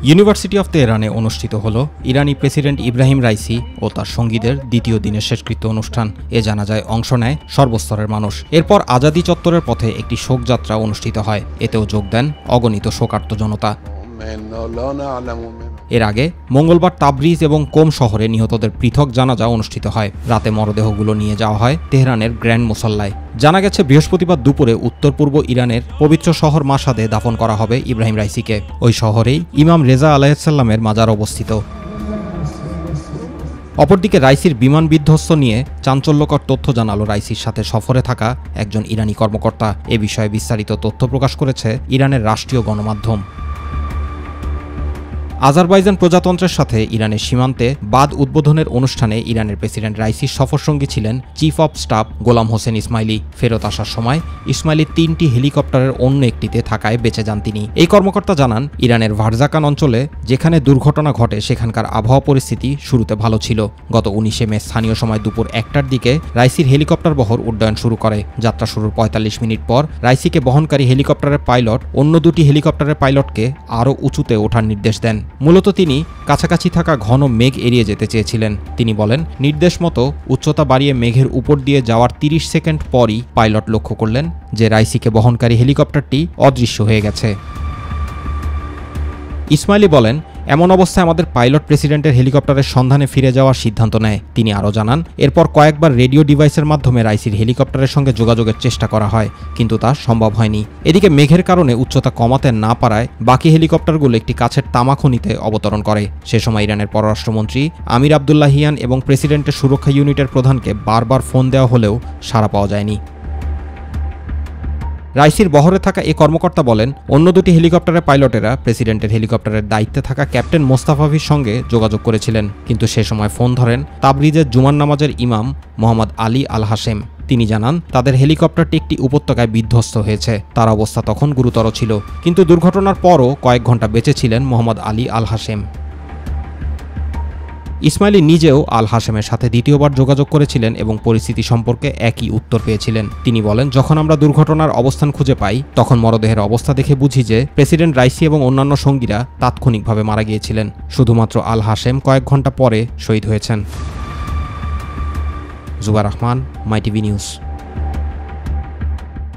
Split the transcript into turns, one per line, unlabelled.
University of তেহরানে অনুষ্ঠিত হল ইরানি president Ebrahim Raisi ও তার সঙ্গীদের দ্বিতীয় দিনের শেষকৃত্য অনুষ্ঠান। এ জানাজায় অংশ নেয় সর্বস্তরের মানুষ। এরপর আজাদী চত্বরের পথে একটি শোকযাত্রা অনুষ্ঠিত হয়। এতেও যোগ দেন অগণিত শোকার্ত জনতা। এর আগে মঙ্গলবার তাবরিজ এবং কোম শহরে নিহতদের পৃথক জানাজা অনুষ্ঠিত হয়। রাতে মরদেহগুলো নিয়ে যাওয়া হয় তেহরানের গ্র্যান্ড মুসল্লায়। জানা গেছে বৃহস্পতিবার দুপুরে উত্তর পূর্ব ইরানের পবিত্র শহর মাশহাদে দাফন করা হবে ইব্রাহিম রাইসিকে। ওই শহরেই ইমাম রেজা আলাইহিসসালামের মাজার অবস্থিত। অপরদিকে রাইসির বিমান বিধ্বস্ত নিয়ে চাঞ্চল্যকর তথ্য জানালো রাইসির সাথে সফরে থাকা একজন ইরানি কর্মকর্তা। এ বিষয়ে বিস্তারিত তথ্য প্রকাশ করেছে ইরানের রাষ্ট্রীয় গণমাধ্যম। আজারবাইজান প্রজাতন্ত্রের সাথে ইরানের সীমান্তে বাঁধ উদ্বোধনের অনুষ্ঠানে ইরানের প্রেসিডেন্ট রাইসির সফরসঙ্গী ছিলেন চিফ অব স্টাফ গোলাম হোসেন ইসমাইলি। ফেরত আসার সময় ইসমাইলি 3টি হেলিকপ্টারের অন্য একটিতে থাকায় বেঁচে যান তিনি। এই কর্মকর্তা জানান, ইরানের ভারজাকান অঞ্চলে যেখানে দুর্ঘটনা ঘটে সেখানকার আবহাওয়া পরিস্থিতি শুরুতে ভালো ছিল। গত 19 মে স্থানীয় সময় দুপুর 1টার দিকে রাইসির হেলিকপ্টার বহর উড্ডয়ন শুরু করে। যাত্রা শুরুর 45 মিনিট পর রাইসিকে বহনকারী হেলিকপ্টারের পাইলট অন্য দুটি হেলিকপ্টারের পাইলটকে আরও উঁচুতে ওঠার নির্দেশ দেন। মূলত তিনি কাছাকাছি থাকা ঘন মেঘ এড়িয়ে যেতে চেয়েছিলেন। তিনি বলেন, নির্দেশ মতো উচ্চতা বাড়িয়ে মেঘের উপর দিয়ে যাওয়ার 30 সেকেন্ড পরই পাইলট লক্ষ্য করলেন যে রাইসিকে বহনকারী হেলিকপ্টারটি অদৃশ্য হয়ে গেছে। ইসমাইলি বলেন, এমন অবস্থায় আমাদের পাইলট প্রেসিডেন্টের হেলিকপ্টারের সন্ধানে ফিরে যাওয়ার সিদ্ধান্ত নেয়। তিনি আরও জানান, এরপর কয়েকবার রেডিও ডিভাইসের মাধ্যমে রাইসির হেলিকপ্টারের সঙ্গে যোগাযোগের চেষ্টা করা হয়, কিন্তু তা সম্ভব হয়নি। এদিকে মেঘের কারণে উচ্চতা কমাতে না পারায় বাকি হেলিকপ্টারগুলো একটি কাছের তামা খনিতে অবতরণ করে। সে সময় ইরানের পররাষ্ট্রমন্ত্রী আমির আবদুল্লাহিয়ান এবং প্রেসিডেন্টের সুরক্ষা ইউনিটের প্রধানকে বারবার ফোন দেওয়া হলেও সাড়া পাওয়া যায়নি। রাইসির বহরে থাকা এ কর্মকর্তা বলেন, অন্য দুটি হেলিকপ্টারের পাইলটেরা প্রেসিডেন্টের হেলিকপ্টারের দায়িত্বে থাকা ক্যাপ্টেন মোস্তাফাভির সঙ্গে যোগাযোগ করেছিলেন, কিন্তু সে সময় ফোন ধরেন তাবরিজের জুমার নামাজের ইমাম মোহাম্মদ আলী আল হাশেম। তিনি জানান, তাদের হেলিকপ্টারটি একটি উপত্যকায় বিধ্বস্ত হয়েছে। তার অবস্থা তখন গুরুতর ছিল, কিন্তু দুর্ঘটনার পরও কয়েক ঘন্টা বেঁচে ছিলেন মোহাম্মদ আলী আল হাশেম। ইসমাইলি নিজেও আল হাশেমের সাথে দ্বিতীয়বার যোগাযোগ করেছিলেন এবং পরিস্থিতি সম্পর্কে একই উত্তর পেয়েছিলেন। তিনি বলেন, যখন আমরা দুর্ঘটনার অবস্থান খুঁজে পাই তখন মরদেহের অবস্থা দেখে বুঝি যে প্রেসিডেন্ট রাইসি এবং অন্যান্য সঙ্গীরা তাৎক্ষণিকভাবে মারা গিয়েছিলেন। শুধুমাত্র আল হাশেম কয়েক ঘন্টা পরে শহীদ হয়েছেন। জুবার রহমান, মাই টিভি নিউজ।